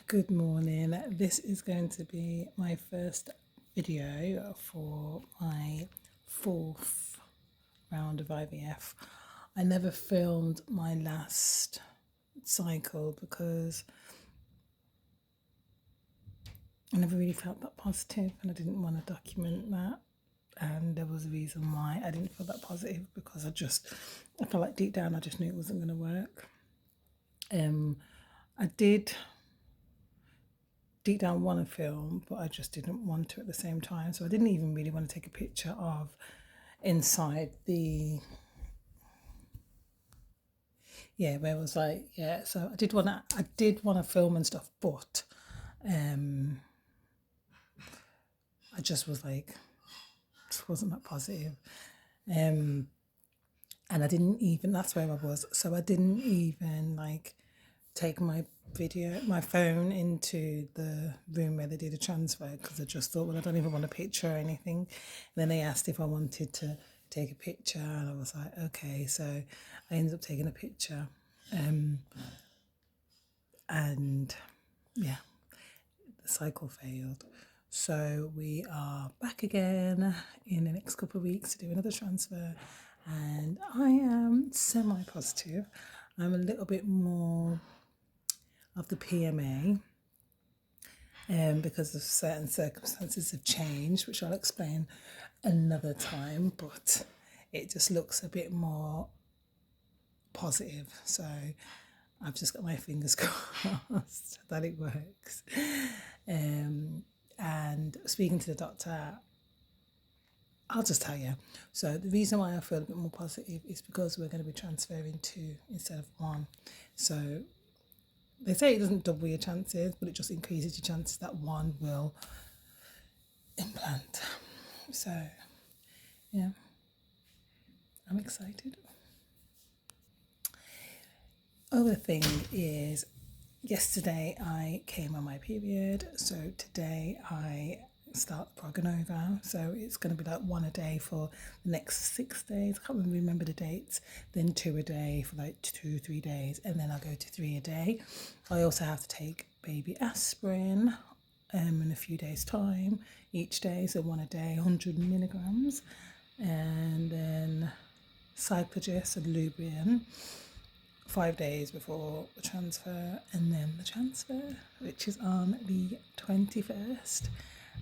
Good morning. This is going to be my first video for my fourth round of IVF. I never filmed my last cycle because I never really felt that positive and I didn't want to document that. And there was a reason why I didn't feel that positive, because I felt like deep down I just knew it wasn't going to work. I did deep down want to film, but I just didn't want to at the same time. So I didn't even really want to take a picture of inside the, where it was like, so I did want to film and stuff, but I just was like, it wasn't that positive. And I didn't even, that's where I was. So I didn't even like take my phone into the room where they did a transfer, because I just thought, well, I don't even want a picture or anything. And then they asked if I wanted to take a picture, and I was like, okay. So I ended up taking a picture, and yeah, the cycle failed. So we are back again in the next couple of weeks to do another transfer, and I am semi-positive. I'm a little bit more of the PMA, because of certain circumstances have changed, which I'll explain another time, but it just looks a bit more positive. So I've just got my fingers crossed that it works. And speaking to the doctor, I'll just tell you. So the reason why I feel a bit more positive is because we're going to be transferring 2 instead of 1. So they say it doesn't double your chances, but it just increases your chances that 1 will implant. So, yeah, I'm excited. Other thing is, yesterday I came on my period, so today I start Proganova. So it's going to be like 1 a day for the next 6 days. I can't really remember the dates. Then 2 a day for like 2-3 days, and then I'll go to 3 a day. I also have to take baby aspirin in a few days' time each day, so 1 a day, 100 milligrams, and then Cyclogest and Lubrian 5 days before the transfer, and then the transfer, which is on the 21st.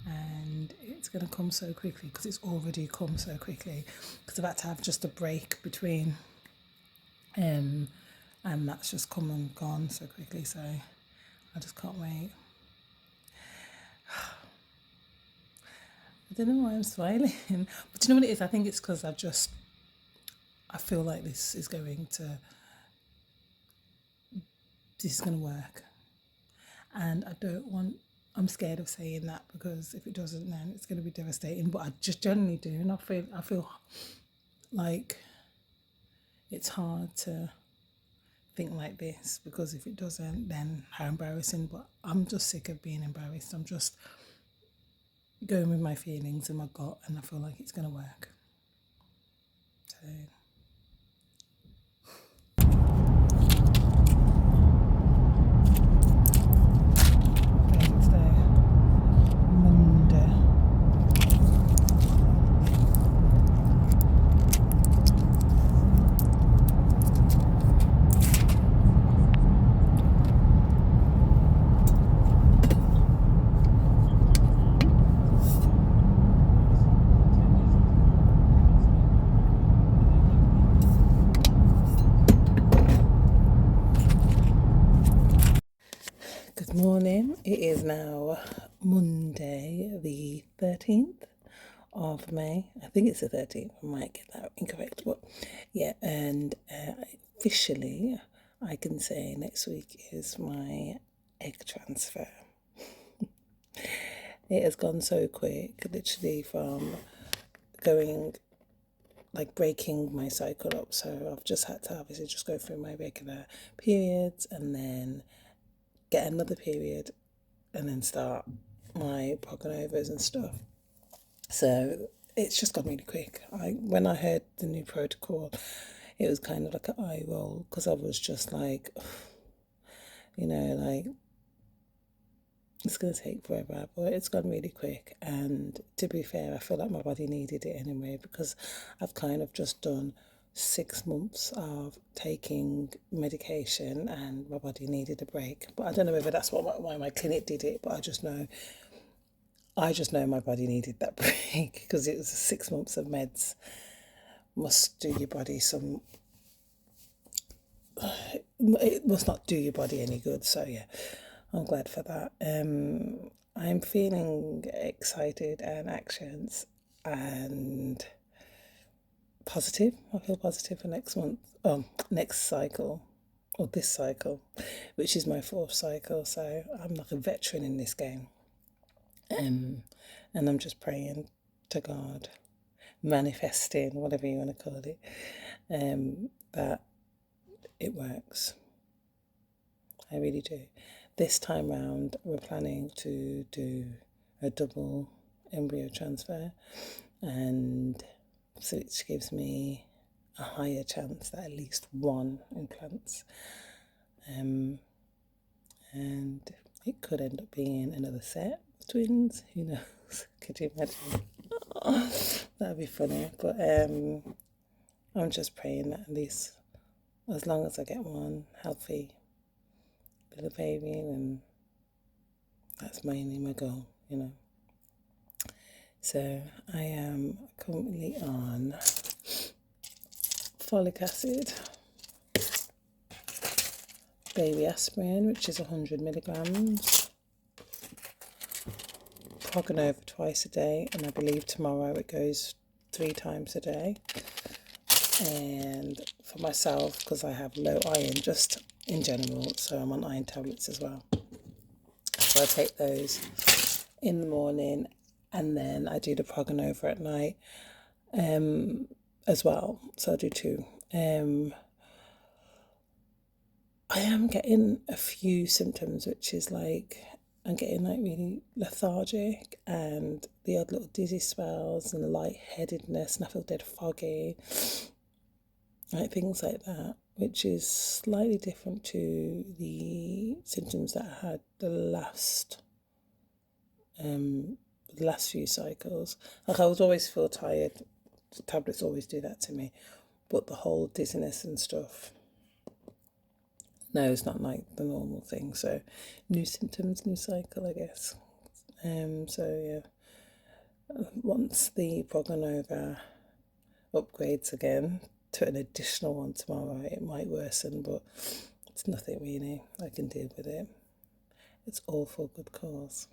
And it's going to come so quickly, because it's already come so quickly, because I've had to have just a break between, and that's just come and gone so quickly. So I just can't wait. I don't know why I'm smiling, but you know what it is? I think it's because I feel like this is going to work, and I'm scared of saying that, because if it doesn't, then it's going to be devastating. But I just generally do, and I feel like it's hard to think like this, because if it doesn't, then how embarrassing. But I'm just sick of being embarrassed. I'm just going with my feelings and my gut, and I feel like it's going to work. So good morning. It is now Monday, the 13th of May. I think it's the 13th. I might get that incorrect, but yeah. And officially, I can say next week is my egg transfer. It has gone so quick, literally from breaking my cycle up. So I've just had to obviously just go through my regular periods, and then get another period, and then start my Proganovas and stuff. So it's just gone really quick. When I heard the new protocol, it was kind of like an eye roll, because I was just like, It's going to take forever, but it's gone really quick. And to be fair, I feel like my body needed it anyway, because I've kind of just done 6 months of taking medication and my body needed a break. But I don't know whether that's why my clinic did it, but I just know my body needed that break, because it was 6 months of meds. Must do your body some, it must not do your body any good. So yeah, I'm glad for that. I'm feeling excited and anxious and positive. I feel positive for next month, next cycle, or this cycle, which is my 4th cycle. So I'm like a veteran in this game. And I'm just praying to God, manifesting, whatever you want to call it, that it works. I really do. This time round, we're planning to do a double embryo transfer, and so it gives me a higher chance that at least one implants. And it could end up being another set of twins. Who knows? Could you imagine? That'd be funny. But I'm just praying that at least, as long as I get one healthy little baby, and that's mainly my goal, So I am currently on folic acid, baby aspirin, which is 100 milligrams, Proganova twice a day, and I believe tomorrow it goes 3 times a day. And for myself, because I have low iron just in general, so I'm on iron tablets as well. So I take those in the morning, and then I do the Proganova at night as well. So I do 2. I am getting a few symptoms, which is like I'm getting like really lethargic and the odd little dizzy spells and lightheadedness, and I feel dead foggy, like things like that, which is slightly different to the symptoms that I had the last few cycles. Like I would always feel tired. The tablets always do that to me, but the whole dizziness and stuff, no, it's not like the normal thing. So new symptoms, new cycle, I guess. So yeah, once the Proganova upgrades again to an additional one tomorrow, it might worsen, but it's nothing really. I can deal with it. It's all for good cause,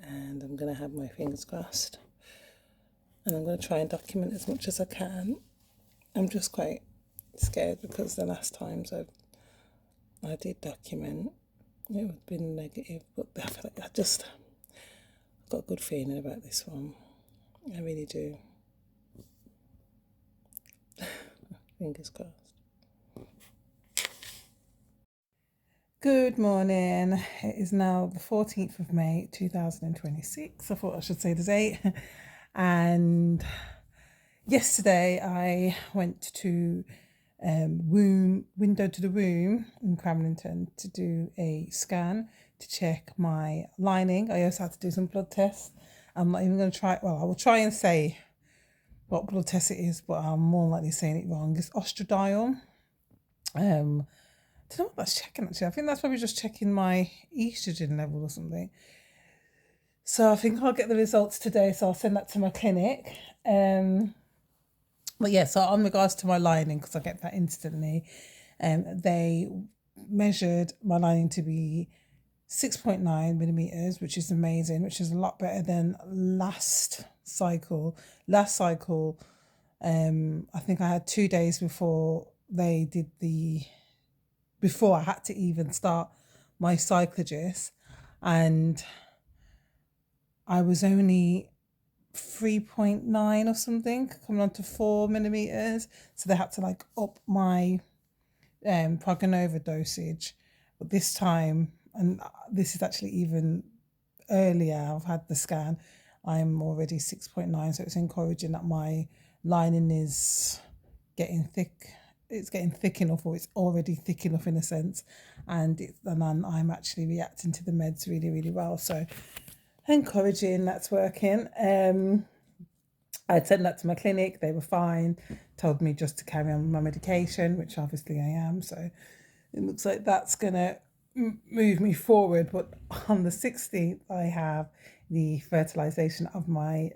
and I'm going to have my fingers crossed, and I'm going to try and document as much as I can. I'm just quite scared because the last times I did document, it would have been negative, but I feel like I've got a good feeling about this one. I really do. Fingers crossed. Good morning. It is now the 14th of May 2026. I thought I should say the date. And yesterday I went to window to the womb in Cramlington to do a scan to check my lining. I also had to do some blood tests. I'm not even going to try, well, I will try and say what blood test it is, but I'm more likely saying it wrong. It's ostradiol. I don't know what that's checking actually. I think that's probably just checking my estrogen level or something. So I think I'll get the results today, so I'll send that to my clinic. But yeah, so on regards to my lining, because I get that instantly, they measured my lining to be 6.9 millimeters, which is amazing, which is a lot better than last cycle. I think I had 2 days before they did before I had to even start my cyclogist, and I was only 3.9 or something, coming on to 4 millimeters. So they had to like up my Proganova dosage. But this time, and this is actually even earlier, I've had the scan, I'm already 6.9. So it's encouraging that my lining is getting thick it's getting thick enough, or it's already thick enough in a sense, and I'm actually reacting to the meds really, really well. So encouraging, that's working. I'd sent that to my clinic, they were fine, told me just to carry on with my medication, which obviously I am. So it looks like that's gonna move me forward. But on the 16th, I have the fertilization of my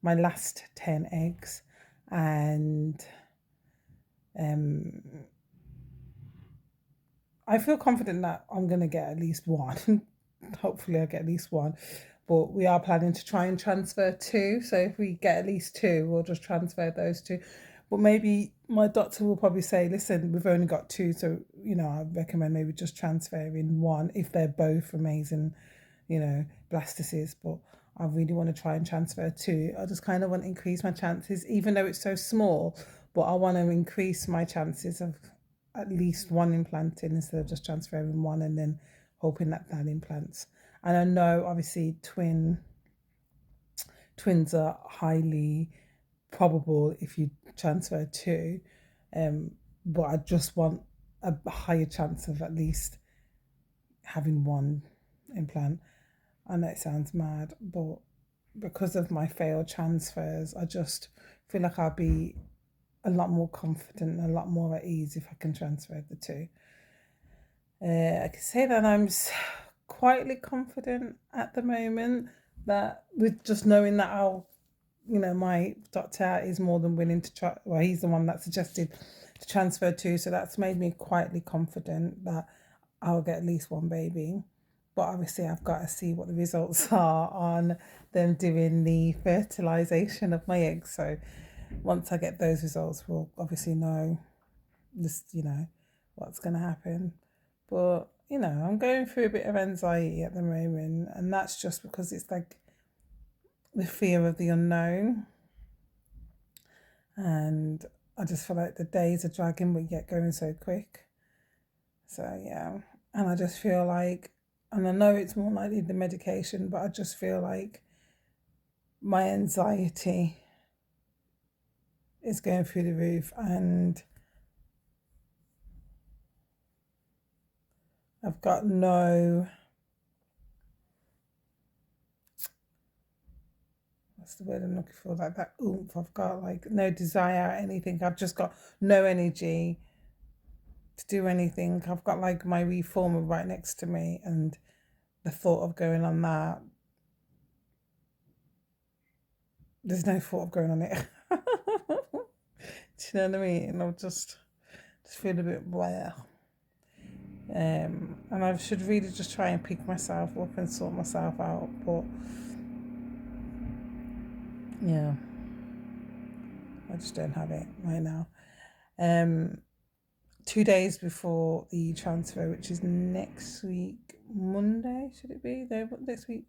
last 10 eggs, and I feel confident that I'm gonna get at least one. Hopefully, I get at least one. But we are planning to try and transfer two. So if we get at least two, we'll just transfer those two. But maybe my doctor will probably say, listen, we've only got two, so I recommend maybe just transferring one if they're both amazing, blastocysts. But I really want to try and transfer two. I just kind of want to increase my chances, even though it's so small. But I want to increase my chances of at least one implanting instead of just transferring one and then hoping that implants. And I know obviously twins are highly probable if you transfer two, but I just want a higher chance of at least having one implant. I know it sounds mad, but because of my failed transfers, I just feel like I'll be a lot more confident and a lot more at ease if I can transfer the two. I can say that I'm quietly confident at the moment, that with just knowing that my doctor is more than willing to try. Well, he's the one that suggested to transfer two, so that's made me quietly confident that I'll get at least one baby. But obviously, I've got to see what the results are on them doing the fertilization of my eggs. So once I get those results, we'll obviously know what's going to happen. But I'm going through a bit of anxiety at the moment, and that's just because it's like the fear of the unknown, and I just feel like the days are dragging but yet going so quick. So yeah, and I just feel like, and I know it's more likely the medication, but I just feel like my anxiety is going through the roof, and I've got no, what's the word I'm looking for, like that oomph. I've got like no desire or anything. I've just got no energy to do anything. I've got like my reformer right next to me, and the thought of going on that, there's no thought of going on it. Do you know what I mean? I'm just feel a bit blah. And I should really just try and pick myself up and sort myself out. But yeah, I just don't have it right now. 2 days before the transfer, which is next week, Monday, should it be? No, next week.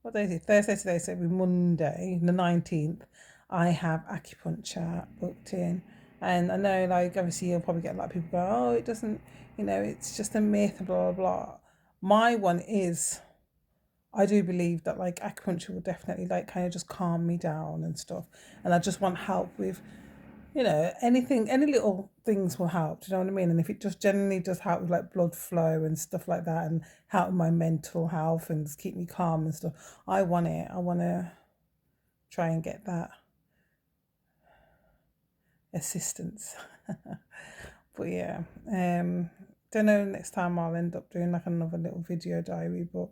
What day is it? Thursday today, so it'll be Monday, the 19th. I have acupuncture booked in. And I know, like, obviously, you'll probably get a lot of people go, oh, it doesn't, it's just a myth, blah, blah, blah. My one is, I do believe that, like, acupuncture will definitely, like, kind of just calm me down and stuff. And I just want help with, anything, any little things will help. Do you know what I mean? And if it just generally does help with like blood flow and stuff like that, and help with my mental health and just keep me calm and stuff, I want it. I want to try and get that assistance. But yeah, don't know. Next time I'll end up doing like another little video diary, but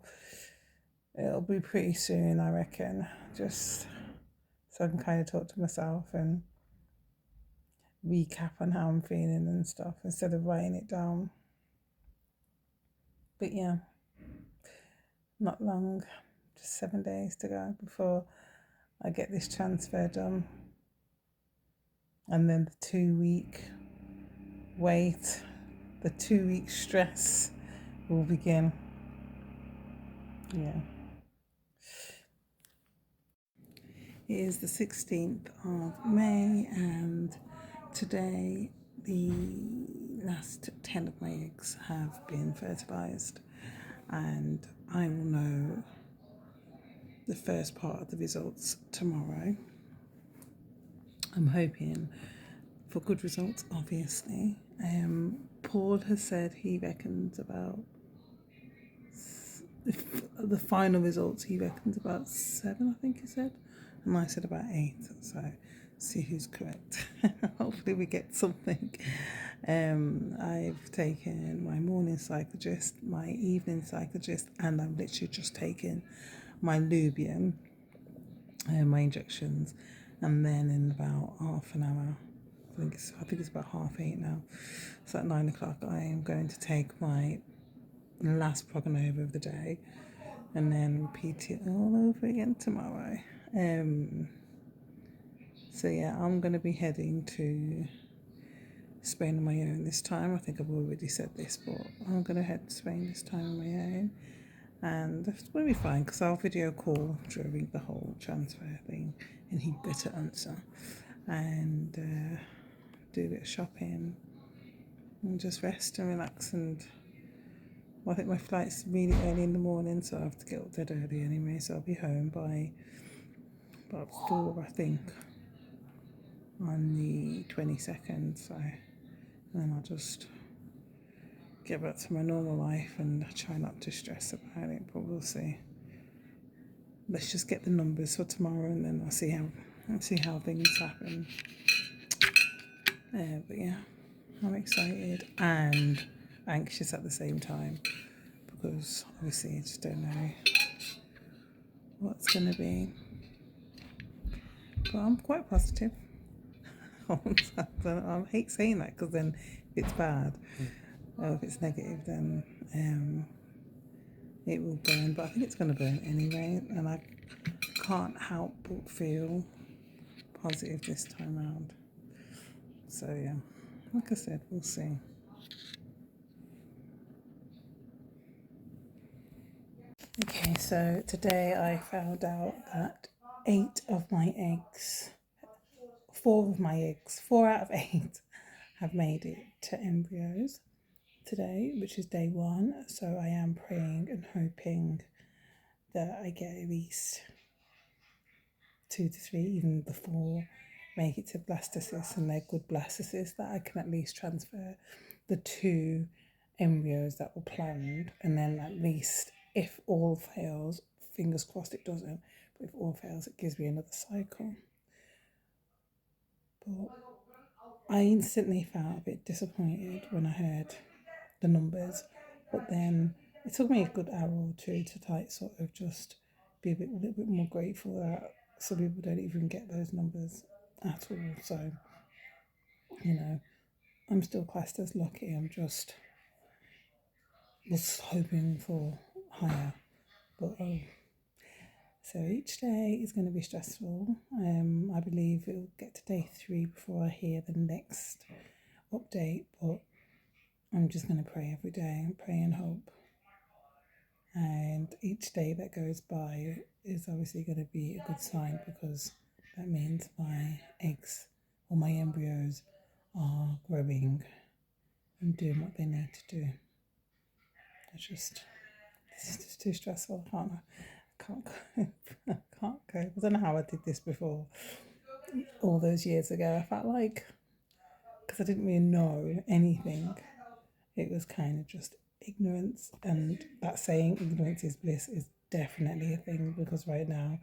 it'll be pretty soon, I reckon. Just so I can kind of talk to myself and recap on how I'm feeling and stuff instead of writing it down. But yeah, not long, just 7 days to go before I get this transfer done. And then the 2-week wait, the 2-week stress will begin. Yeah. It is the 16th of May, and today the last 10 of my eggs have been fertilized, and I will know the first part of the results tomorrow. I'm hoping for good results, obviously. Paul has said he reckons about the final results, he reckons about 7, I think he said, and I said about 8, so see who's correct. Hopefully we get something. I've taken my morning cyclogist, my evening cyclogist, and I've literally just taken my Lubian, my injections, and then in about half an hour, I think it's about 8:30 now, so at 9 o'clock I am going to take my last Progonova of the day and then repeat it all over again tomorrow. So yeah, I'm going to be heading to Spain on my own this time. I think I've already said this, but I'm going to head to Spain this time on my own, and it's going to be fine because I'll video call during the whole transfer thing and he'd better answer, and do a bit of shopping and just rest and relax. And I think my flight's really early in the morning, so I have to get up dead early anyway, so I'll be home by about 4, I think, on the 22nd, so, and then I'll just get back to my normal life and try not to stress about it, but we'll see. Let's just get the numbers for tomorrow and then I'll see how things happen. But yeah, I'm excited and anxious at the same time, because obviously I just don't know what's going to be. But I'm quite positive. I hate saying that because then if it's bad, or if it's negative, then it will burn. But I think it's going to burn anyway, and I can't help but feel positive this time around. So yeah, like I said, we'll see. Okay, so today I found out that 4 out of 8 have made it to embryos today, which is day 1. So I am praying and hoping that I get at least 2 to 3, even before, make it to blastocysts, and they're good blastocysts, that I can at least transfer the 2 embryos that were planned, and then at least, if all fails, fingers crossed it doesn't, but if all fails, it gives me another cycle. But I instantly felt a bit disappointed when I heard the numbers, but then it took me a good hour or 2 to sort of just be a little bit more grateful that some people don't even get those numbers at all. So, I'm still classed as lucky. I'm just was hoping for higher, but so each day is going to be stressful. I believe it'll get to day 3 before I hear the next update, but I'm just going to pray every day, pray and hope. And each day that goes by is obviously going to be a good sign, because that means my eggs or my embryos are growing and doing what they need to do. It's just too stressful. I can't cope. I can't cope. I don't know how I did this before. All those years ago, I felt like, because I didn't really know anything, it was kind of just ignorance. And that saying, ignorance is bliss, is definitely a thing, because right now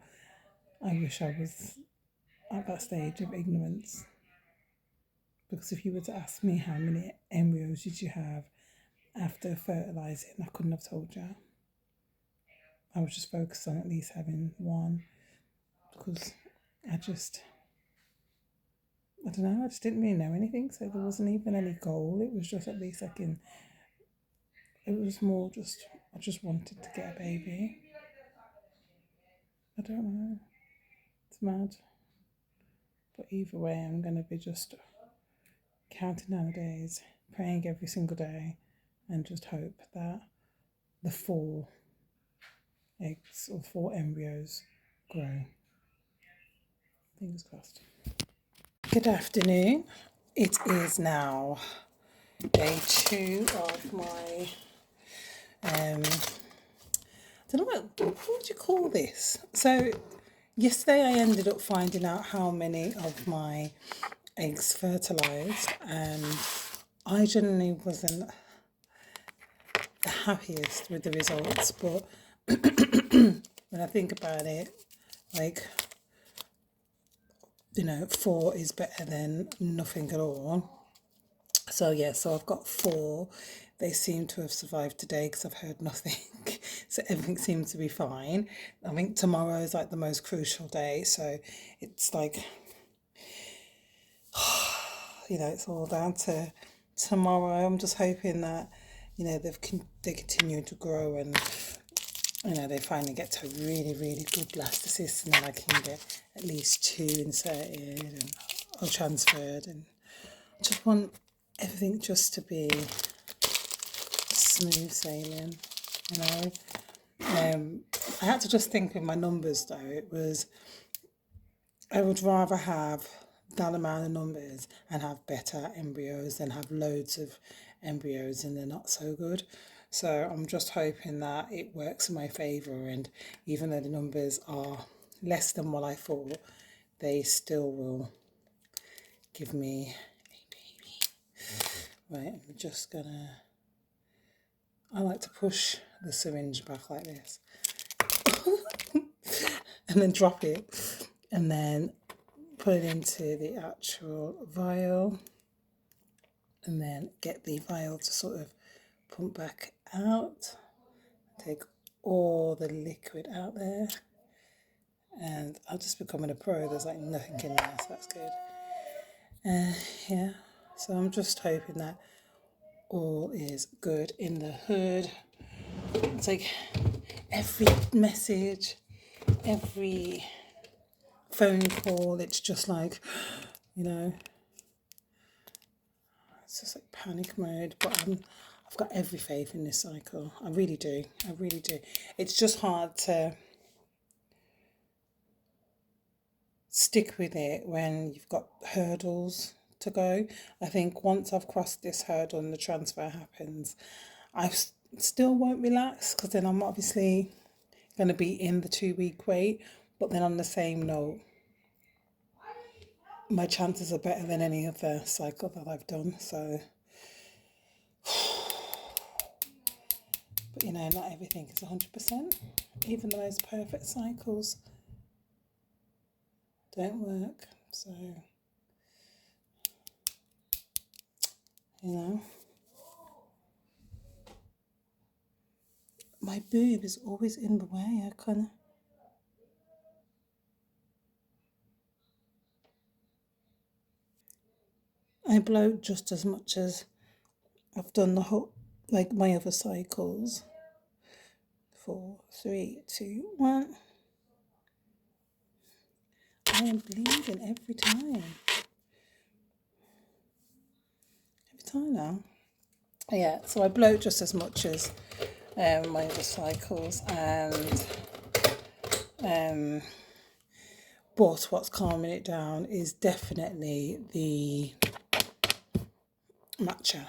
I wish I was at that stage of ignorance. Because if you were to ask me how many embryos did you have after fertilizing, I couldn't have told you. I was just focused on at least having 1, because I don't know, I just didn't really know anything, so there wasn't even any goal. It was just at least it was more just, I just wanted to get a baby. I don't know, it's mad. But either way, I'm going to be just counting down the days, praying every single day, and just hope that the 4 eggs or 4 embryos grow. Fingers crossed. Good afternoon. It is now day 2 of my I don't know what would you call this. So yesterday I ended up finding out how many of my eggs fertilized, and I generally wasn't the happiest with the results, but when I think about it, like, 4 is better than nothing at all. So yeah, so I've got 4. They seem to have survived today because I've heard nothing. So everything seems to be fine. I think tomorrow is like the most crucial day. So it's like, it's all down to tomorrow. I'm just hoping that, they continue to grow, and, they finally get to a really, really good blastocyst, and then I can get at least 2 inserted or transferred, and just want everything just to be smooth sailing, you know. I had to just think with my numbers though. I would rather have that amount of numbers and have better embryos than have loads of embryos and they're not so good. So I'm just hoping that it works in my favour, and even though the numbers are less than what I thought, they still will give me a baby. Right, I'm just gonna, I like to push the syringe back like this and then drop it and then put it into the actual vial, and then get the vial to sort of pump back out, take all the liquid out there, and I'm just becoming a pro. There's like nothing in there, so that's good. Yeah, so I'm just hoping that all is good in the hood. It's like every message, every phone call, it's just like, it's just like panic mode. But I've got every faith in this cycle. I really do. I really do. It's just hard to stick with it when you've got hurdles to go. I think once I've crossed this hurdle and the transfer happens, still won't relax, because then I'm obviously going to be in the 2-week wait. But then on the same note, my chances are better than any other cycle that I've done. So, but not everything is 100%. Even the most perfect cycles don't work. So, my boob is always in the way. I bloat just as much as I've done the whole, like my other cycles. 4, 3, 2, 1. I am bleeding every time. Every time now. Yeah, so I bloat just as much as my other cycles, and but what's calming it down is definitely the matcha,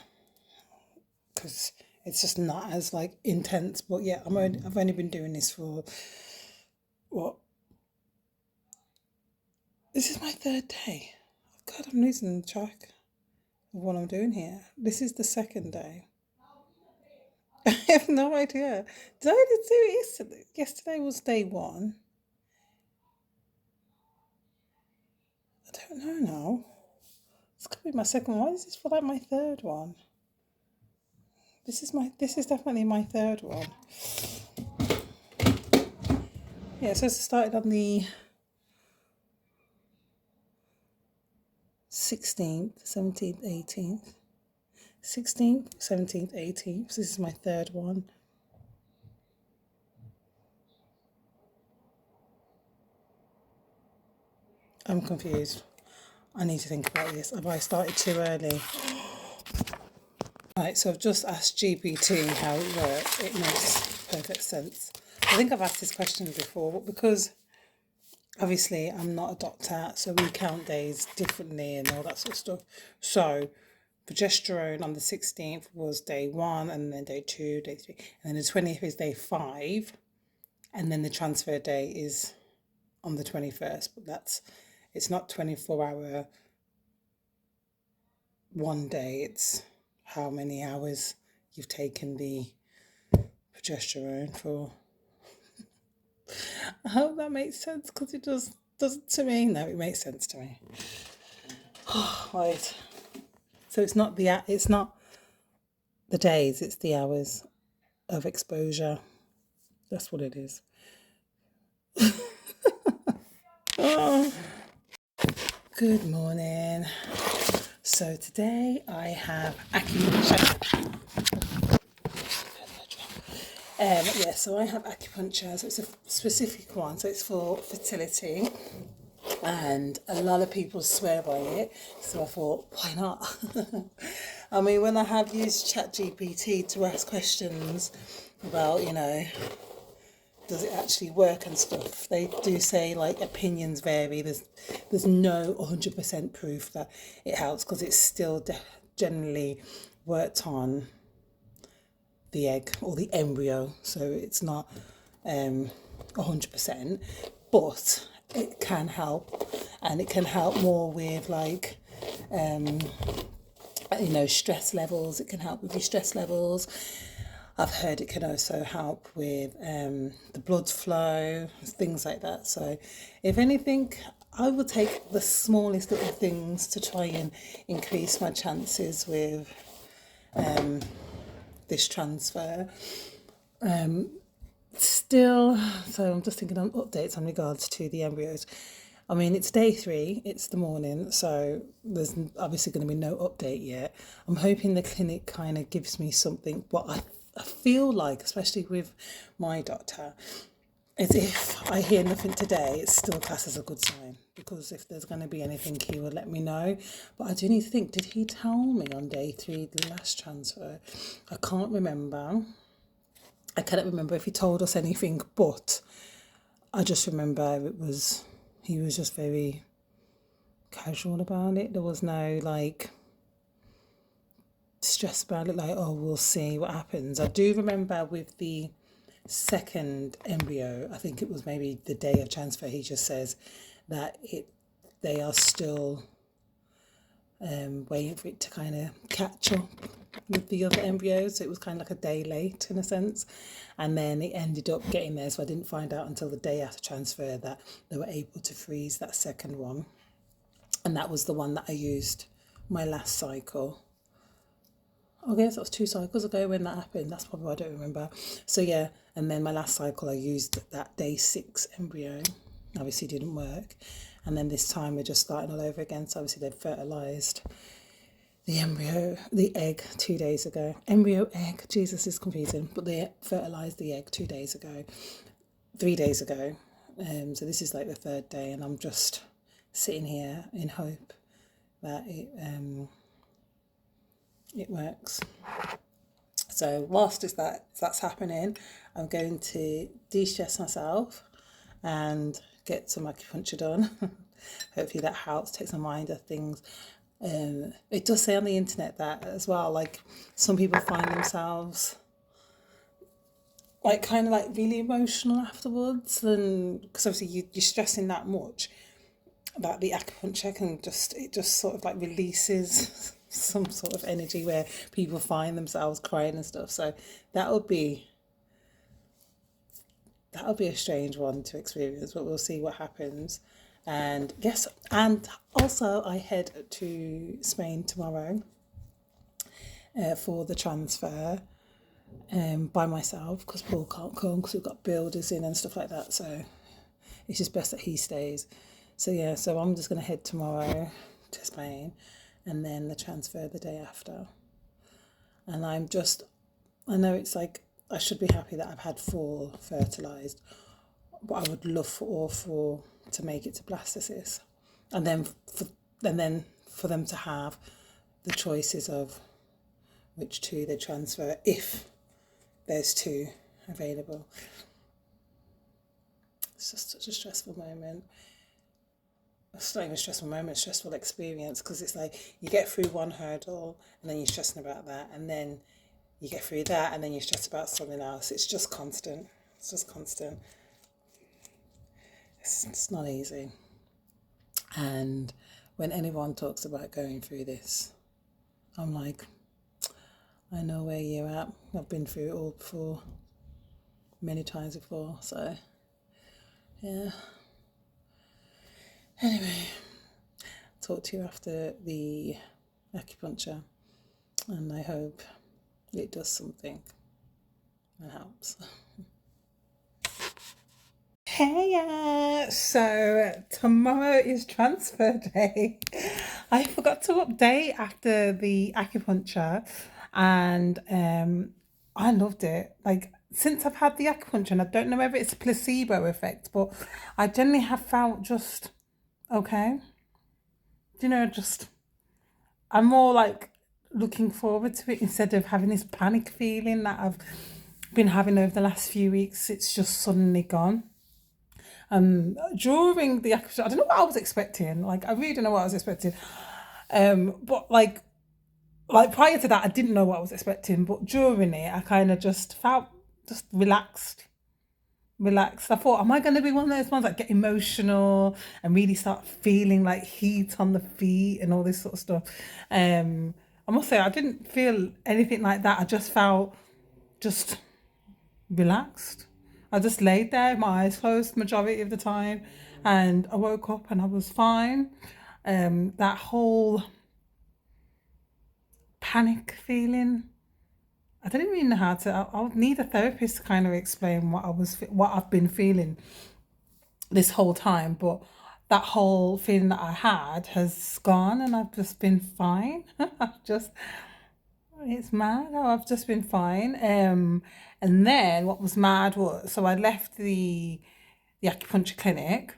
because it's just not as like intense. But yeah, I've only been doing this for what? This is my 3rd day. God, I'm losing track of what I'm doing here. This is the 2nd day. I have no idea. Did I do it yesterday? Yesterday was day 1. I don't know now. This could be my 2nd one. Why does this feel like my 3rd one? This is definitely my 3rd one. Yeah, so it started on the 16th, 17th, 18th. 16th, 17th, 18th. So this is my 3rd one. I'm confused. I need to think about this. Have I started too early? Right, so I've just asked GPT how it works. It makes perfect sense. I think I've asked this question before, but because obviously I'm not a doctor, so we count days differently and all that sort of stuff. So progesterone on the 16th was day 1, and then day 2, day 3, and then the 20th is day 5, and then the transfer day is on the 21st. But it's not 24-hour one day, it's how many hours you've taken the progesterone for. I hope that makes sense because it doesn't to me. No, it makes sense to me. Right. So it's not the days, it's the hours of exposure. That's what it is. Oh, good morning. So today I have acupuncture. So I have acupuncture. So it's a specific one. So it's for fertility, and a lot of people swear by it. So I thought, why not? I mean, when I have used ChatGPT to ask questions about, does it actually work and stuff, they do say like opinions vary. There's no 100% proof that it helps because it's still generally worked on the egg or the embryo, so it's not 100%, but it can help, and it can help more with like stress levels. It can help with your stress levels. I've heard it can also help with the blood flow, things like that. So if anything, I will take the smallest little things to try and increase my chances with this transfer. Still, so I'm just thinking on updates on regards to the embryos. I mean, it's day 3, it's the morning, so there's obviously going to be no update yet. I'm hoping the clinic kind of gives me something. What I feel like, especially with my doctor, is if I hear nothing today, it's still classed as a good sign, because if there's going to be anything, he will let me know. But I do need to think, did he tell me on day 3, the last transfer? I can't remember. I cannot remember if he told us anything, but I just remember he was just very casual about it. There was no like stress about it, like, oh, we'll see what happens. I do remember with the second embryo, I think it was maybe the day of transfer, he just says that they are still waiting for it to kind of catch up with the other embryos. So it was kind of like a day late in a sense, and then it ended up getting there. So I didn't find out until the day after transfer that they were able to freeze that second one, and that was the one that I used my last cycle. I guess that was 2 cycles ago when that happened. That's probably why I don't remember. So yeah, and then my last cycle I used that day 6 embryo. Obviously didn't work, and then this time we're just starting all over again. So obviously they've fertilized the egg 2 days ago. Embryo, egg, Jesus, is confusing. But they fertilized the egg 2 days ago, 3 days ago. So this is like the 3rd day, and I'm just sitting here in hope that it works. So whilst that's happening, I'm going to de-stress myself and get some acupuncture done. Hopefully that helps, takes my mind off things. It does say on the internet that as well, like some people find themselves like kind of like really emotional afterwards, and because obviously you're stressing that much, that the acupuncture can just sort of like releases some sort of energy where people find themselves crying and stuff. So that would be a strange one to experience, but we'll see what happens. And yes, and also I head to Spain tomorrow for the transfer by myself, because Paul can't come because we've got builders in and stuff like that. So it's just best that he stays. So yeah, so I'm just going to head tomorrow to Spain, and then the transfer the day after. And I know it's like, I should be happy that I've had 4 fertilised, but I would love for all 4 to make it to blastocyst, and then for them to have the choices of which 2 they transfer, if there's 2 available. It's just such a stressful moment. It's not even a stressful moment, stressful experience, because it's like you get through one hurdle and then you're stressing about that, and then you get through that and then you're stressed about something else. It's just constant. It's not easy. And when anyone talks about going through this, I'm like, I know where you're at. I've been through it all before, many times before. So, yeah. Anyway, talk to you after the acupuncture, and I hope it does something and helps. Hey, so tomorrow is transfer day. I forgot to update after the acupuncture, and I loved it. Like, since I've had the acupuncture, and I don't know whether it's a placebo effect, but I generally have felt just okay. Just I'm more like looking forward to it instead of having this panic feeling that I've been having over the last few weeks. It's just suddenly gone. During the actual, I don't know what I was expecting. Like, I really don't know what I was expecting. But like prior to that, I didn't know what I was expecting. But during it, I kind of just felt just relaxed. I thought, am I going to be one of those ones that get emotional and really start feeling like heat on the feet and all this sort of stuff? I must say, I didn't feel anything like that. I just felt just relaxed. I just laid there, my eyes closed majority of the time, and I woke up and I was fine. That whole panic feeling, I don't even know how to. I'll need a therapist to kind of explain what I've been feeling this whole time. But that whole feeling that I had has gone, and I've just been fine. I've just It's mad how I've just been fine. And then what was mad was, so I left the acupuncture clinic.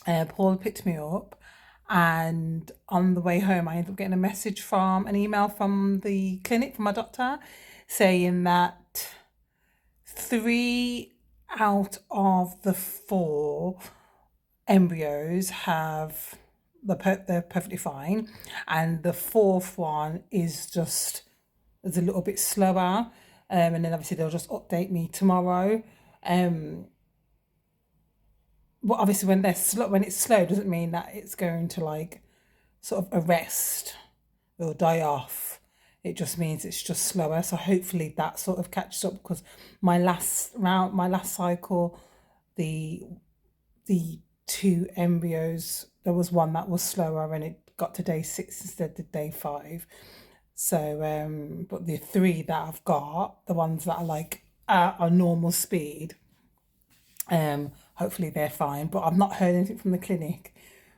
Paul picked me up, and on the way home, I ended up getting a message from an email from the clinic from my doctor saying that 3 out of the 4 embryos they're perfectly fine, and the fourth one is a little bit slower. And then obviously they'll just update me tomorrow. Um, but obviously when it's slow doesn't mean that it's going to like sort of arrest or die off. It just means it's just slower. So hopefully that sort of catches up, because my last cycle, the the 2 embryos, there was one that was slower and it got to day 6 instead of day 5. So, but the 3 that I've got, the ones that are like at a normal speed, hopefully they're fine. But I've not heard anything from the clinic,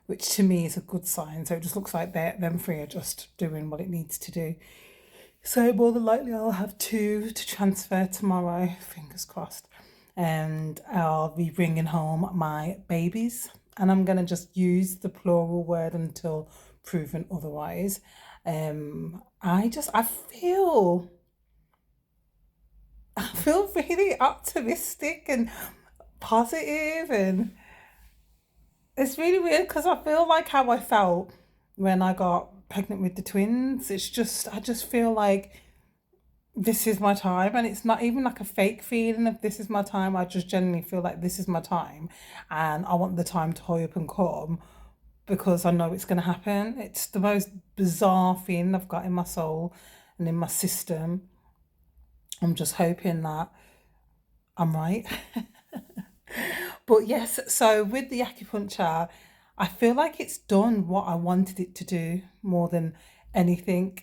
which to me is a good sign. So it just looks like them 3 are just doing what it needs to do. So more than likely I'll have 2 to transfer tomorrow, fingers crossed. And I'll be bringing home my babies. And I'm going to just use the plural word until proven otherwise. I feel really optimistic and positive, and it's really weird because I feel like how I felt when I got pregnant with the twins. I just feel like this is my time, and it's not even like a fake feeling of this is my time. I just genuinely feel like this is my time, and I want the time to hurry up and come because I know it's going to happen. It's the most bizarre feeling I've got in my soul and in my system. I'm just hoping that I'm right. But yes, so with the acupuncture, I feel like it's done what I wanted it to do more than anything.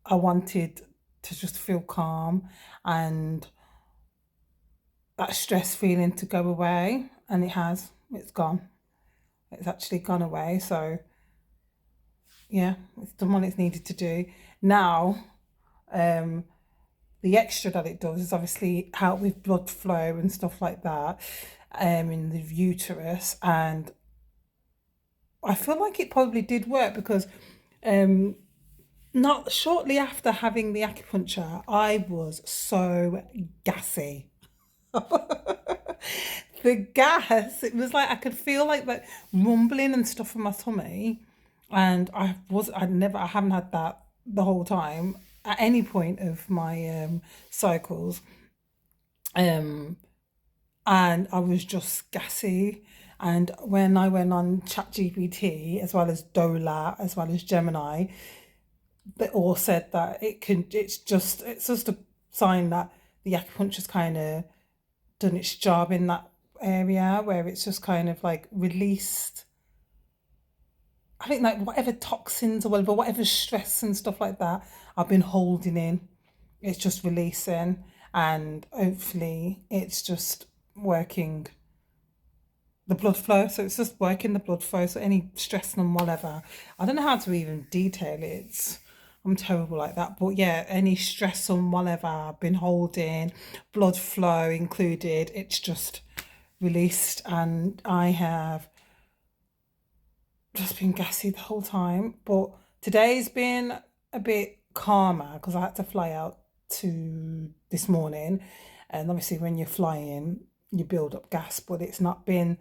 I wanted to just feel calm and that stress feeling to go away, and it has. It's gone. It's actually gone away. So yeah, it's done what it's needed to do. Now, um, the extra that it does is obviously help with blood flow and stuff like that, in the uterus. And I feel like it probably did work because um, not shortly after having the acupuncture, I was so gassy. The gas, it was like I could feel like rumbling and stuff in my tummy, and I haven't had that the whole time at any point of my cycles. Um, and I was just gassy. And when I went on ChatGPT, as well as Dola, as well as Gemini, they all said that it's just a sign that the acupuncture's kind of done its job in that area, where it's just kind of like released, I think, like whatever toxins or whatever stress and stuff like that I've been holding in, it's just releasing, and hopefully it's just working the blood flow. So it's just working the blood flow. So any stress and whatever, I don't know how to even detail it. I'm terrible like that. But yeah, any stress on whatever I've been holding, blood flow included, it's just released. And I have just been gassy the whole time. But today's been a bit calmer because I had to fly out to this morning. And obviously when you're flying, you build up gas, but it's not been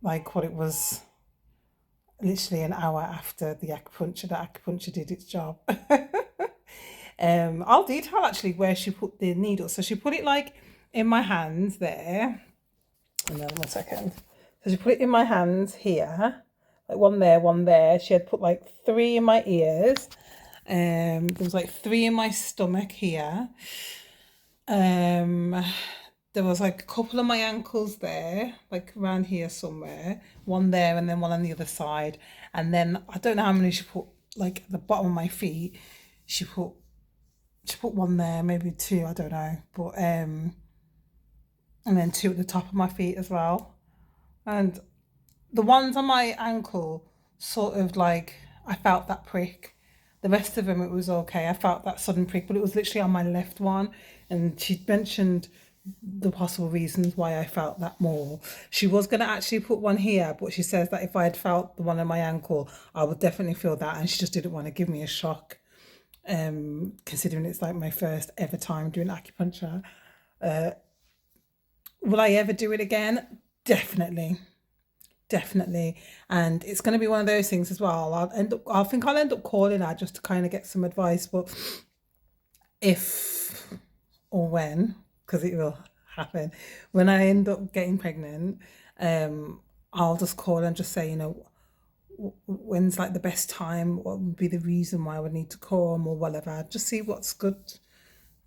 like what it was literally an hour after the acupuncture. The acupuncture did its job. I'll detail actually where she put the needle. So she put it like in my hands there. And then 1 second. So she put it in my hands here, like one there, one there. She had put like 3 in my ears. There was like 3 in my stomach here. There was like a couple of my ankles there, like around here somewhere, one there and then one on the other side. And then I don't know how many she put like at the bottom of my feet. She put one there, maybe 2, I don't know. But and then 2 at the top of my feet as well. And the ones on my ankle, sort of like I felt that prick. The rest of them it was okay. I felt that sudden prick, but it was literally on my left one. And she mentioned the possible reasons why I felt that more. She was going to actually put one here, but she says that if I had felt the one on my ankle, I would definitely feel that, and she just didn't want to give me a shock, considering it's like my first ever time doing acupuncture. Will I ever do it again? Definitely. And it's going to be one of those things as well. I think I'll end up calling her just to kind of get some advice, but if or when, because it will happen, when I end up getting pregnant, I'll just call and just say, when's like the best time, what would be the reason why I would need to come or whatever, just see what's good,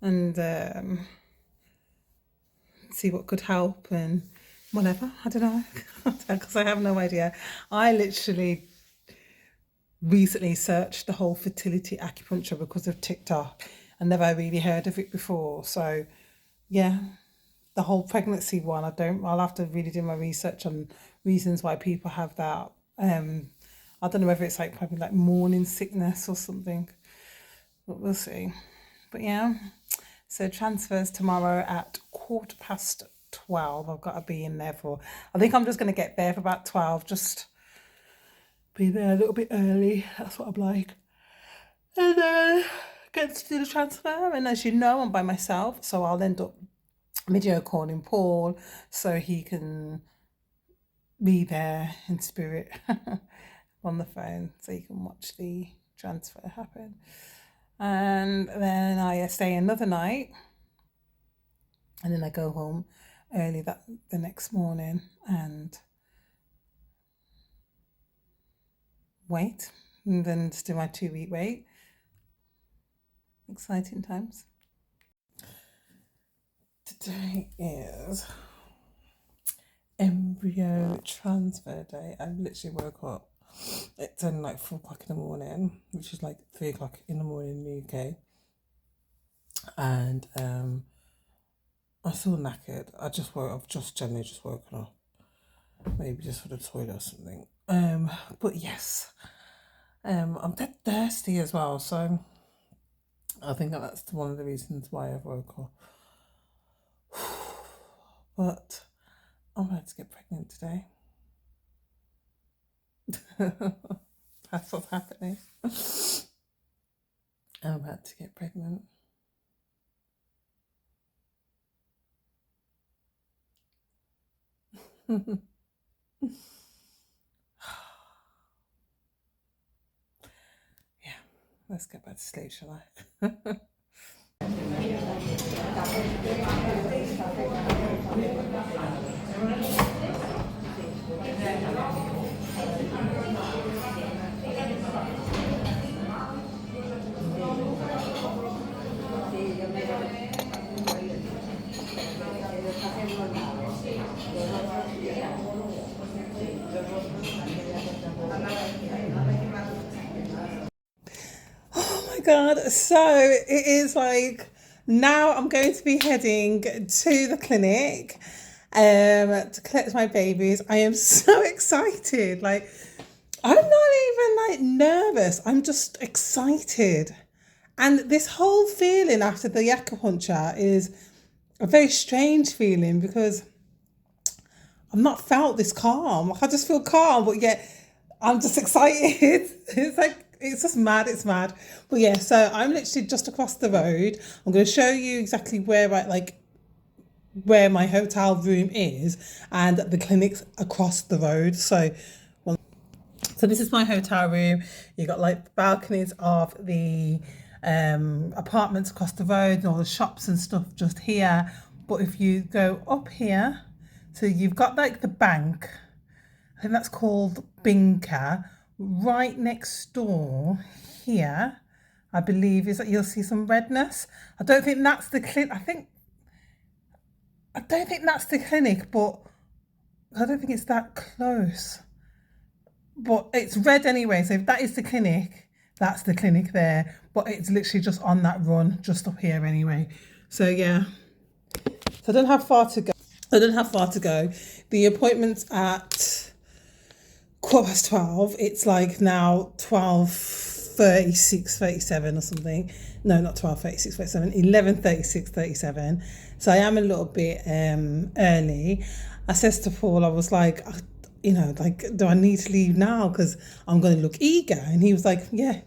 and see what could help and whatever, I don't know, because I have no idea. I literally recently searched the whole fertility acupuncture because of TikTok and never really heard of it before. So yeah, the whole pregnancy one, I'll have to really do my research on reasons why people have that. I don't know whether it's like probably like morning sickness or something, but we'll see. But yeah, so transfers tomorrow at 12:15. I've got to be in there I think I'm just going to get there for about 12, just be there a little bit early. That's what I'm like. And then get to do the transfer. And as you know, I'm by myself, so I'll end up video calling Paul so he can be there in spirit on the phone, so you can watch the transfer happen. And then I stay another night, and then I go home early the next morning and wait, and then just do my 2-week wait. Exciting times. Today is embryo transfer day. I literally woke up. It's only like 4 o'clock in the morning, which is like 3 o'clock in the morning in the UK. And I'm still knackered. I've just generally just woken up. Maybe just for the toilet or something. But yes. I'm dead thirsty as well, so I think that's one of the reasons why I woke up. But I'm about to get pregnant today. That's what's happening. I'm about to get pregnant. Yeah, let's get back to sleep, shall I? Oh my God. So it is like now I'm going to be heading to the clinic to collect my babies. I am so excited. Like, I'm not even like nervous. I'm just excited. And this whole feeling after the acupuncture is a very strange feeling because I've not felt this calm. Like I just feel calm, but yet I'm just excited. It's like it's just mad. It's mad. But yeah, so I'm literally just across the road. I'm going to show you exactly where my hotel room is, and the clinic's across the road. So this is my hotel room. You got like the balconies of the apartments across the road and all the shops and stuff just here. But if you go up here, so you've got like the bank. I think that's called Binker. Right next door here, I believe, is that you'll see some redness. I don't think that's the clinic. I don't think that's the clinic, but I don't think it's that close. But it's red anyway, so if that is the clinic, that's the clinic there. But it's literally just on that run, just up here anyway. So yeah, so I don't have far to go. The appointment's at 12:15. It's like now 12:36, 37 or something. No, not 12:36, 37, 11:36, 37. So I am a little bit early. I says to Paul, I was like, like, do I need to leave now? Because I'm going to look eager. And he was like, yeah,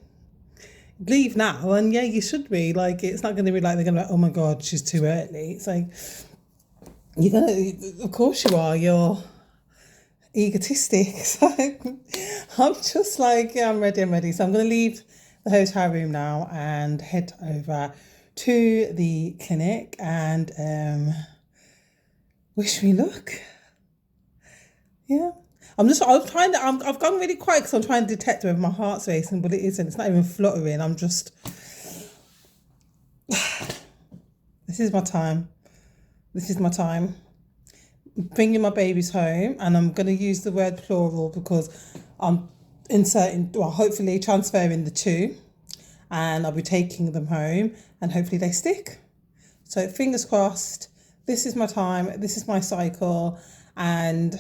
leave now. And yeah, you should be. Like, it's not going to be like they're going to be like, oh my God, she's too early. It's like, of course you are. You're egotistic. So I'm just like, yeah, I'm ready. So I'm going to leave the hotel room now and head over to the clinic and wish me luck. Yeah. I've gone really quiet because I'm trying to detect whether my heart's racing, but it isn't. It's not even fluttering. I'm just, this is my time. Bringing my babies home, and I'm going to use the word plural because I'm hopefully transferring the two, and I'll be taking them home and hopefully they stick. So fingers crossed, this is my time, this is my cycle, and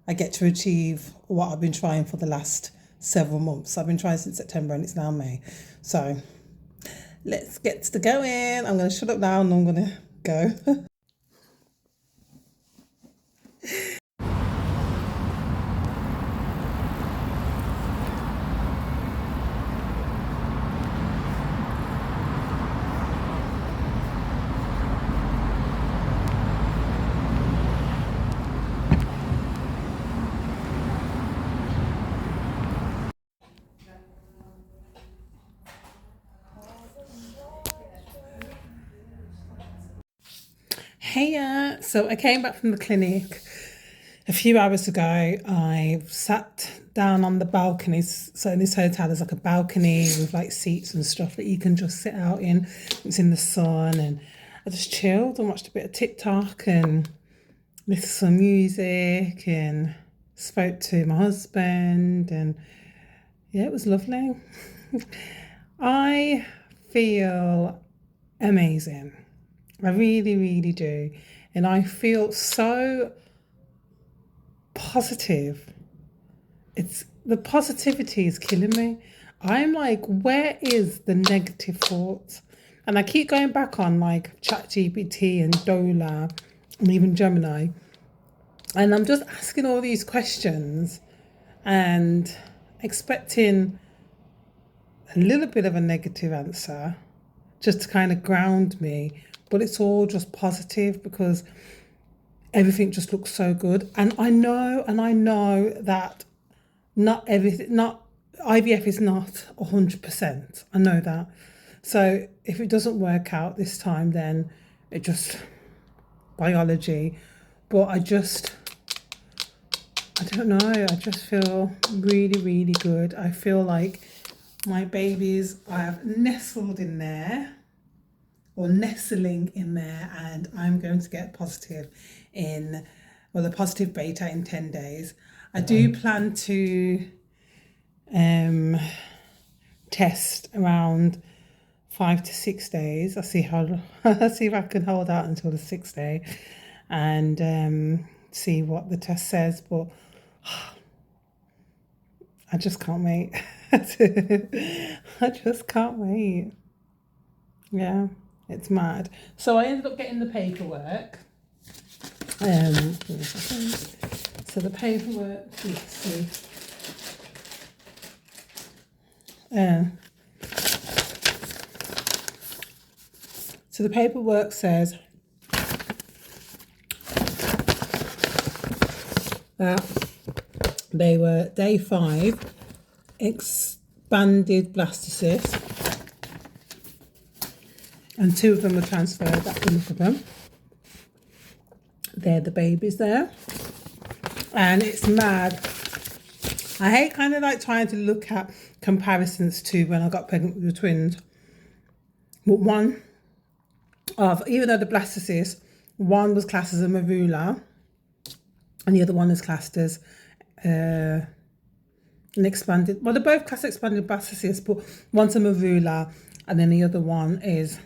I get to achieve what I've been trying for the last several months. I've been trying since September and it's now May. So let's get to going. I'm going to shut up now and I'm going to go. Hey, so I came back from the clinic a few hours ago. I sat down on the balconies. So in this hotel, there's like a balcony with like seats and stuff that you can just sit out in. It's in the sun, and I just chilled and watched a bit of TikTok and listened to some music and spoke to my husband, and yeah, it was lovely. I feel amazing. I really, really do. And I feel so positive. The positivity is killing me. I'm like, where is the negative thoughts? And I keep going back on like ChatGPT and Dola and even Gemini. And I'm just asking all these questions and expecting a little bit of a negative answer just to kind of ground me. But it's all just positive because everything just looks so good. And I know that not IVF is not 100%. I know that. So if it doesn't work out this time, then it just biology. But I don't know. I just feel really, really good. I feel like my babies, I have nestled in there or nestling in there, and I'm going to get positive in, well, the positive beta in 10 days. I do plan to test around 5 to 6 days. I'll see how I'll see if I can hold out until the 6th day and see what the test says, but I just can't wait. I just can't wait. Yeah, it's mad. So I ended up getting the paperwork. So the paperwork, let's see. So the paperwork says that they were day 5, expanded blastocyst, and 2 of them were transferred. That's the look of them. They're the babies there. And it's mad. I hate kind of like trying to look at comparisons to when I got pregnant with the twins. But one of, even though the blastocyst, one was classed as a morula, and the other one is classed as an expanded, well, they're both classed as expanded blastocyst, but one's a morula, and then the other one is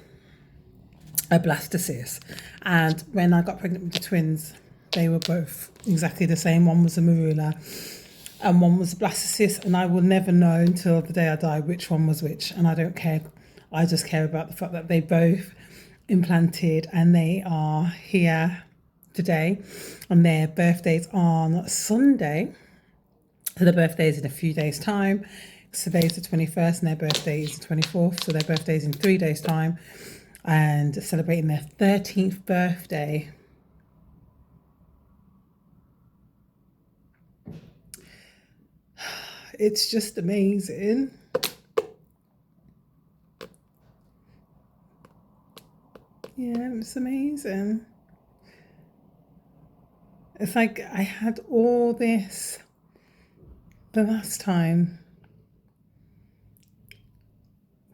a blastocyst. And when I got pregnant with the twins, they were both exactly the same. One was a morula and one was a blastocyst, and I will never know until the day I die which one was which, and I don't care. I just care about the fact that they both implanted and they are here today, and their birthdays on Sunday. So their birthday is in a few days' time. So today's the 21st and their birthday is the 24th. So their birthday is in 3 days' time, and celebrating their 13th birthday. It's just amazing. Yeah, it's amazing. It's like I had all this the last time,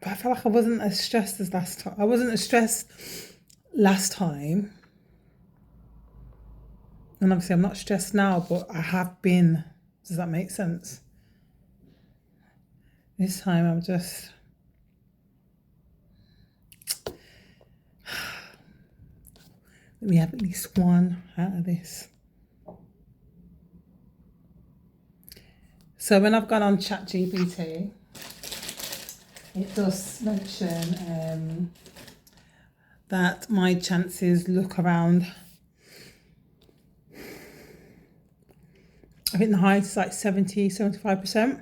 but I felt like I wasn't as stressed as last time. I wasn't as stressed last time. And obviously I'm not stressed now, but I have been. Does that make sense? This time I'm just... Let me have at least one out of this. So when I've gone on ChatGPT, it does mention that my chances look around, I think the highest is like 70-75%,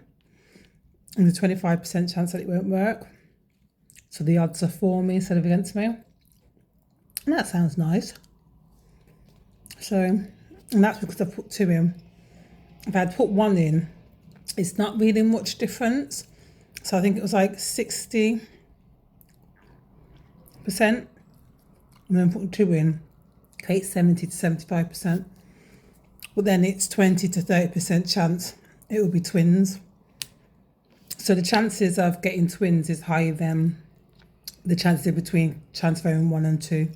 and the 25% chance that it won't work. So the odds are for me instead of against me. And that sounds nice. So, and that's because I've put 2 in. If I had put 1 in, it's not really much difference. So I think it was like 60%. And then putting 2 in, okay, 70-75%. But then it's 20-30% chance it will be twins. So the chances of getting twins is higher than the chances between transferring 1 and 2,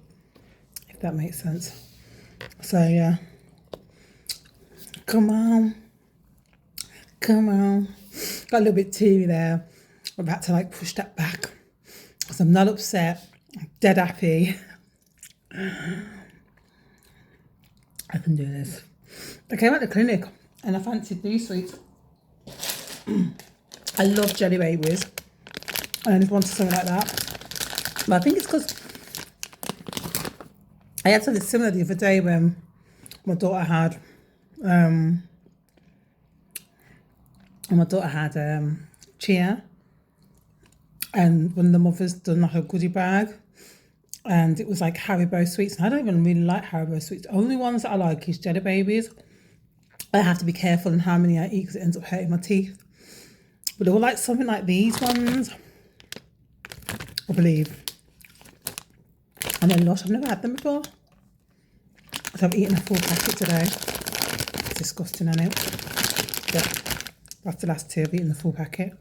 if that makes sense. So yeah, come on, got a little bit teary there. I'm about to like push that back, because I'm not upset, I'm dead happy. I can do this. I came at the clinic and I fancied these sweets. I love jelly babies, and I just wanted something like that. But I think it's because I had something similar the other day when my daughter had chia, and when the mother's done like a goodie bag, and it was like Haribo sweets, and I don't even really like Haribo sweets. The only ones that I like is jelly babies. I have to be careful in how many I eat because it ends up hurting my teeth. But they were like something like these ones, I believe. And they're lush. I've never had them before. So I've eaten a full packet today. It's disgusting, isn't it? But that's the last 2. I've eaten the full packet.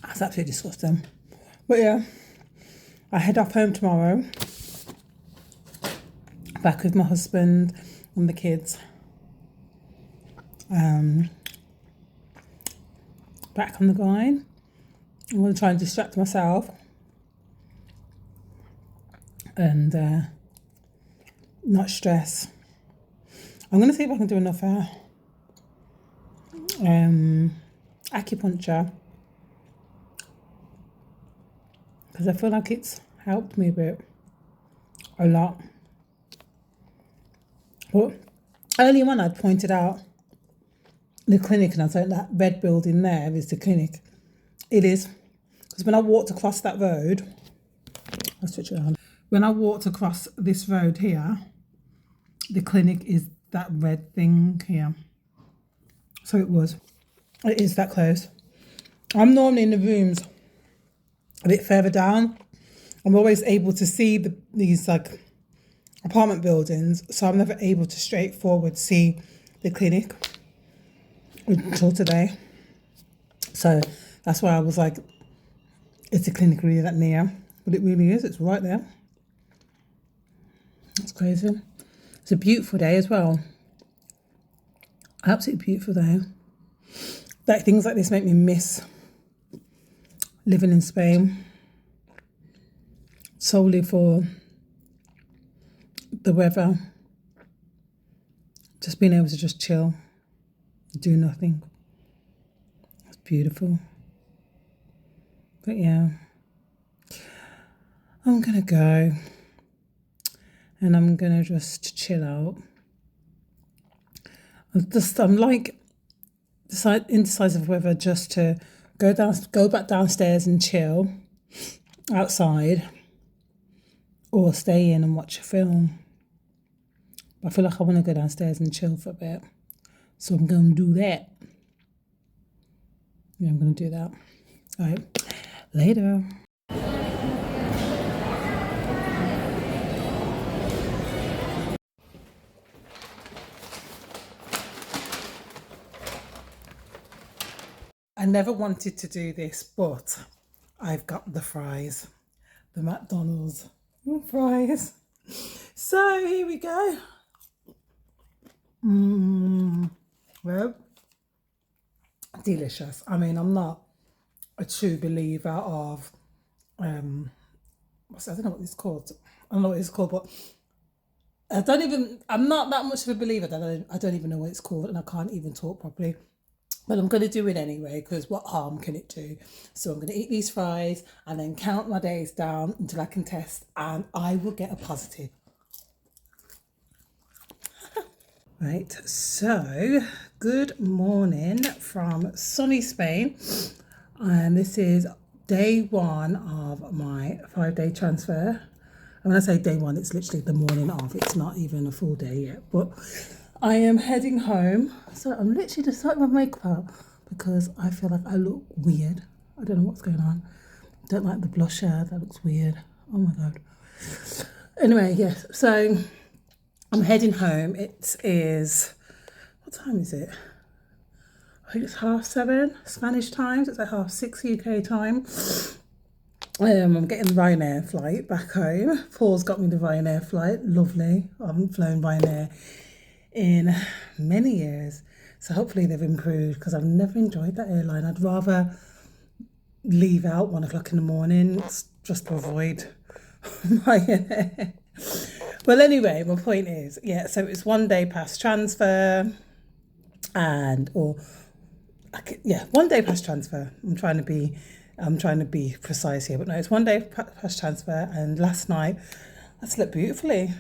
That's absolutely disgusting. But yeah, I head off home tomorrow. Back with my husband and the kids. Back on the grind. I'm going to try and distract myself and not stress. I'm going to see if I can do enough acupuncture, because I feel like it's helped me a lot. But earlier on I'd pointed out the clinic and I thought that red building there is the clinic. It is. Because when I walked across that road, I'll switch it on. When I walked across this road here, the clinic is that red thing here. So it is that close. I'm normally in the rooms a bit further down. I'm always able to see these like apartment buildings, so I'm never able to straightforward see the clinic until today. So that's why I was like, is the clinic really that near? But it really is. It's right there. It's crazy. It's a beautiful day as well. Absolutely beautiful day. Like things like this make me miss living in Spain solely for the weather. Just being able to just chill, do nothing. It's beautiful. But yeah, I'm gonna go and I'm gonna just chill out. I'm like indecisive whether just to go back downstairs and chill outside or stay in and watch a film. I feel like I want to go downstairs and chill for a bit, so I'm going to do that. Yeah, I'm going to do that. All right, later. I never wanted to do this, but I've got the fries, the McDonald's fries. So here we go. Well, delicious. I mean, I'm not a true believer of I don't know what it's called. I don't know what it's called, but I'm not that much of a believer that I don't even know what it's called, and I can't even talk properly. But I'm going to do it anyway, because what harm can it do? So I'm going to eat these fries and then count my days down until I can test, and I will get a positive. Right, so good morning from sunny Spain. And this is day one of my 5-day transfer. And when I say day one, it's literally the morning of. It's not even a full day yet. But I am heading home. So I'm literally just starting my makeup out because I feel like I look weird. I don't know what's going on. Don't like the blusher. That looks weird. Oh my God. Anyway, yes. So I'm heading home. It is, what time is it? I think it's 7:30 Spanish time. So it's like 6:30 UK time. I'm getting the Ryanair flight back home. Paul's got me the Ryanair flight. Lovely. I haven't flown Ryanair in many years. So hopefully they've improved, because I've never enjoyed that airline. I'd rather leave out 1 o'clock in the morning just to avoid Ryanair. Well, anyway, my point is, yeah, so it's 1 day past transfer 1 day past transfer. I'm trying to be precise here, but no, it's 1 day past transfer. And last night I slept beautifully.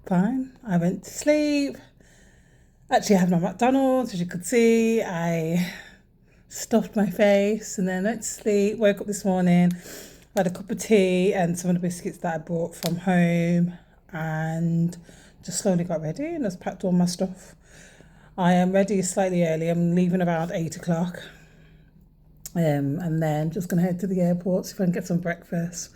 Fine. I went to sleep. Actually, I had my McDonald's, as you could see. I stuffed my face and then went to sleep. Woke up this morning, had a cup of tea and some of the biscuits that I brought from home, and just slowly got ready and just packed all my stuff. I am ready slightly early. I'm leaving around 8 o'clock. And then just going to head to the airport, see if I can get some breakfast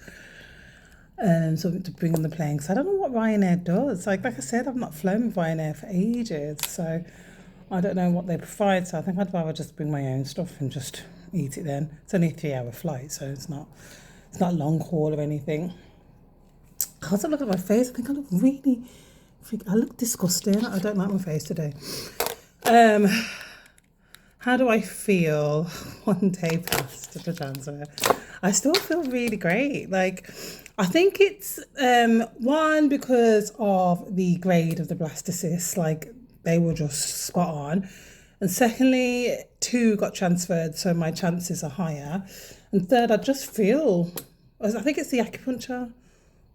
and something to bring on the plane. Because I don't know what Ryanair does. Like I said, I've not flown with Ryanair for ages. So I don't know what they provide. So I think I'd rather just bring my own stuff and just eat it then. It's only a 3 hour flight, so it's not long haul or anything. I was looking at my face. I think I look really, I look disgusting. I don't like my face today. How do I feel 1 day past the transfer? I still feel really great. Like, I think it's one, because of the grade of the blastocysts, like they were just spot on. And secondly, 2 got transferred, so my chances are higher. And third, I just feel, I think it's the acupuncture.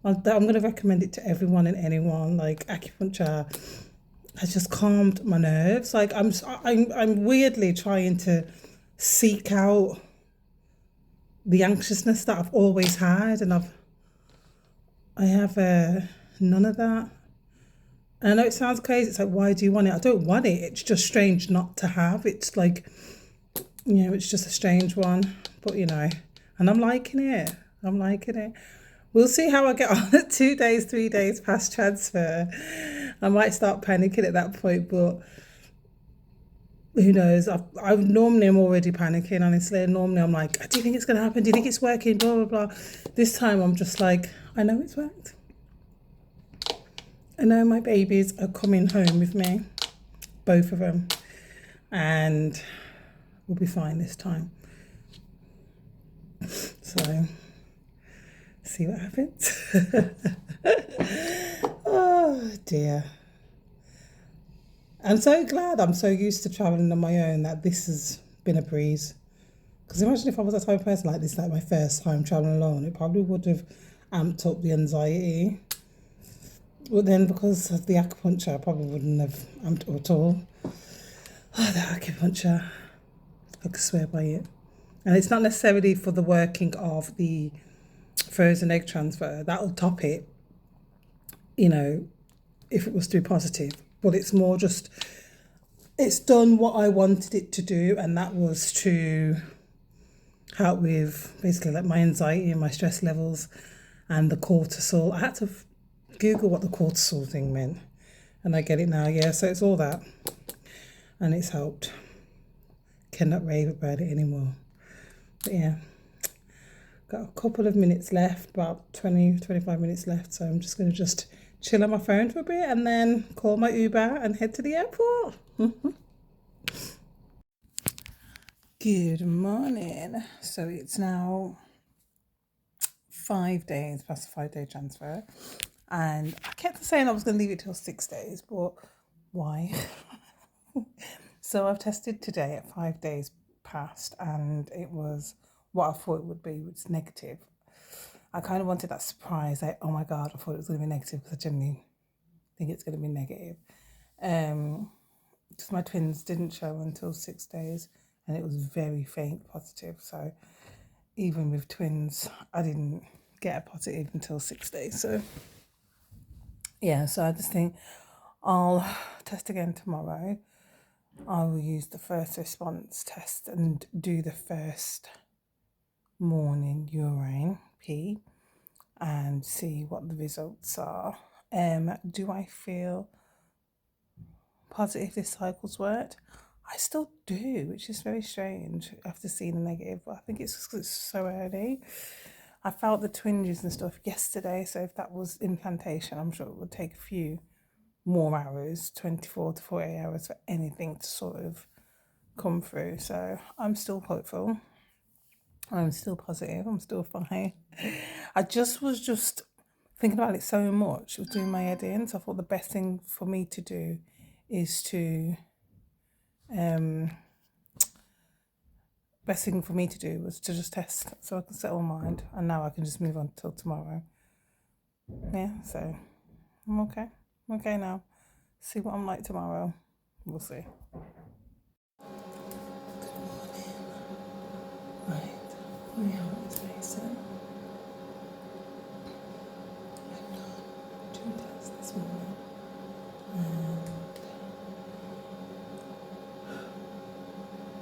I'm going to recommend it to everyone and anyone. Like, acupuncture has just calmed my nerves. Like, I'm weirdly trying to seek out the anxiousness that I've always had, and I have none of that. And I know it sounds crazy. It's like, why do you want it? I don't want it. It's just strange not to have. It's like, it's just a strange one. But, and I'm liking it. I'm liking it. We'll see how I get on at 2 days, 3 days past transfer. I might start panicking at that point, but who knows? I normally am already panicking, honestly. Normally I'm like, do you think it's going to happen? Do you think it's working? Blah, blah, blah. This time I'm just like, I know it's worked. I know my babies are coming home with me, both of them, and we'll be fine this time. So, see what happens. Oh dear. I'm so glad. I'm so used to traveling on my own that this has been a breeze. Because imagine if I was a type of person like this, like my first time traveling alone, it probably would have amped up the anxiety. But then because of the acupuncture, I probably wouldn't have amped up at all. Oh, the acupuncture. I could swear by it. And it's not necessarily for the working of the frozen egg transfer. That'll top it, if it was to be positive. But it's more just, it's done what I wanted it to do, and that was to help with basically like my anxiety and my stress levels and the cortisol. I had to Google what the cortisol thing meant, and I get it now. Yeah, so it's all that, and it's helped. Cannot rave about it anymore. But yeah, got a couple of minutes left, about 20-25 minutes left, so I'm just going to just chill on my phone for a bit and then call my Uber and head to the airport. Good morning. So it's now 5 days past the 5 day transfer, and I kept saying I was going to leave it till 6 days, but why? So I've tested today at 5 days past, and it was what I thought it would be. It's negative. I kind of wanted that surprise, like, oh my god, I thought it was going to be negative, because I genuinely think it's going to be negative. Because my twins didn't show until 6 days, and it was very faint positive. So even with twins, I didn't get a positive until 6 days. So yeah, so I just think I'll test again tomorrow. I will use the first response test and do the first morning urine pee and see what the results are. Do I feel positive this cycle's worked? I still do, which is very strange after seeing the negative, but I think it's just 'cause it's so early. I felt the twinges and stuff yesterday, so if that was implantation, I'm sure it would take a few more hours, 24 to 48 hours, for anything to sort of come through. So I'm still hopeful. I'm still positive. I'm still fine. I was just thinking about it so much. It was doing my head in. So I thought the best thing for me to do is to, was to just test, so I can settle my mind. And now I can just move on till tomorrow. Yeah, so I'm okay. I'm okay now. See what I'm like tomorrow. We'll see. Right, my heart is racing. I've done 2 tests this morning, and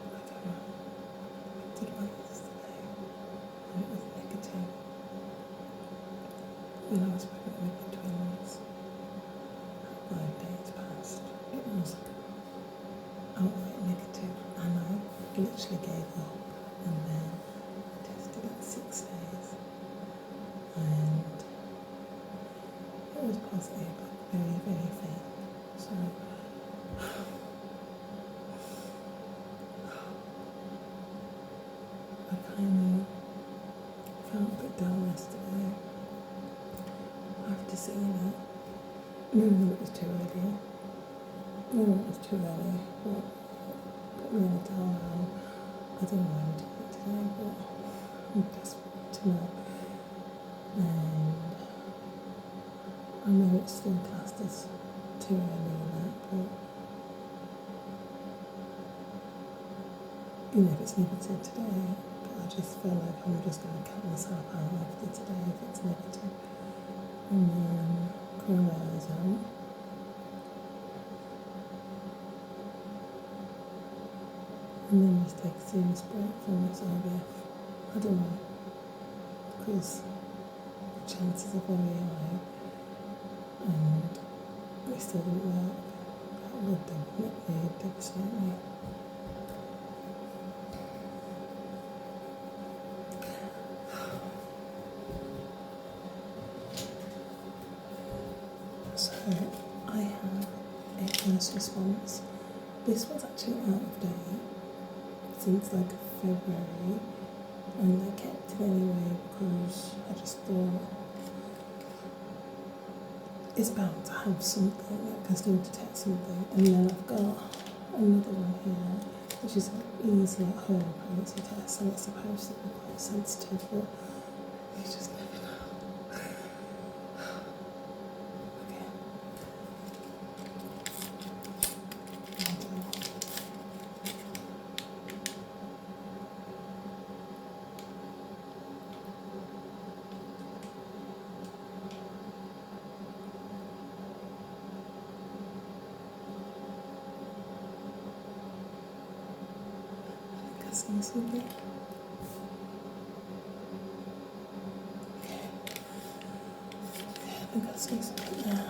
I did one yesterday, and it was negative. When I was pregnant with the twins, 5 days past, it was outright negative, and I literally gave up. And was positive, but very, very faint. So I kind of felt a bit down yesterday after seeing it. I knew it was too early. I knew it was too early, but it put me in a down now. I didn't want to do it today, but I'm desperate to know. And I know it's still classed as too early and that, but you know, if it's negative today, but I just feel like I'm just going to cut myself out after today if it's negative. And then coronavirus out. And then just take a serious break from this IVF. I don't know, because the chances are very high, and it still didn't work. That would definitely devastate me. So I have a first response. This was actually out of date since like February, and I kept it anyway because I just thought it's bound to have something that can still detect something. And then I've got another one here, which is an easy at home pregnancy test, and it's supposed to be quite sensitive, but you just never know. Okay. I see something. I think I see something there.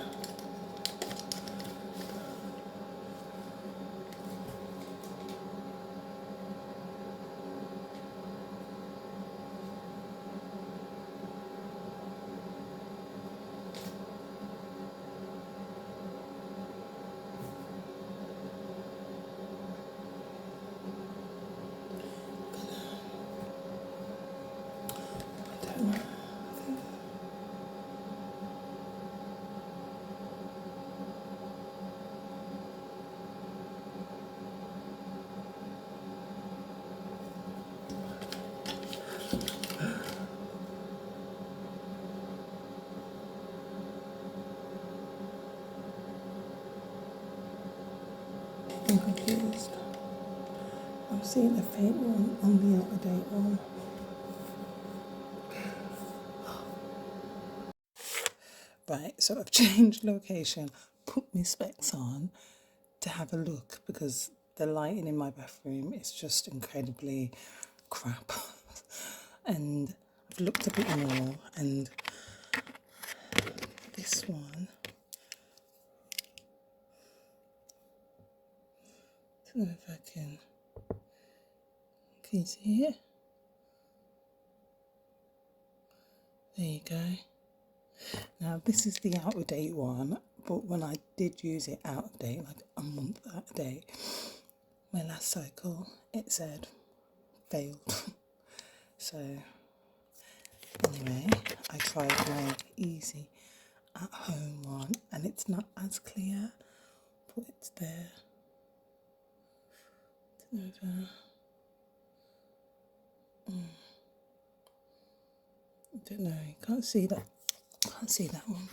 I don't know. I'm confused. I'm seeing a faint one on the out of date one. Right, so I've changed location, put my specs on to have a look because the lighting in my bathroom is just incredibly crap. And I've looked a bit more, and this one, I don't know if I can you see it? There you go. Now this is the out of date one, but when I did use it out of date, like a month out of date, my last cycle, it said failed. So anyway, I tried my easy at home one, and it's not as clear, but it's there. I don't know, you can't see that. Can't see that one.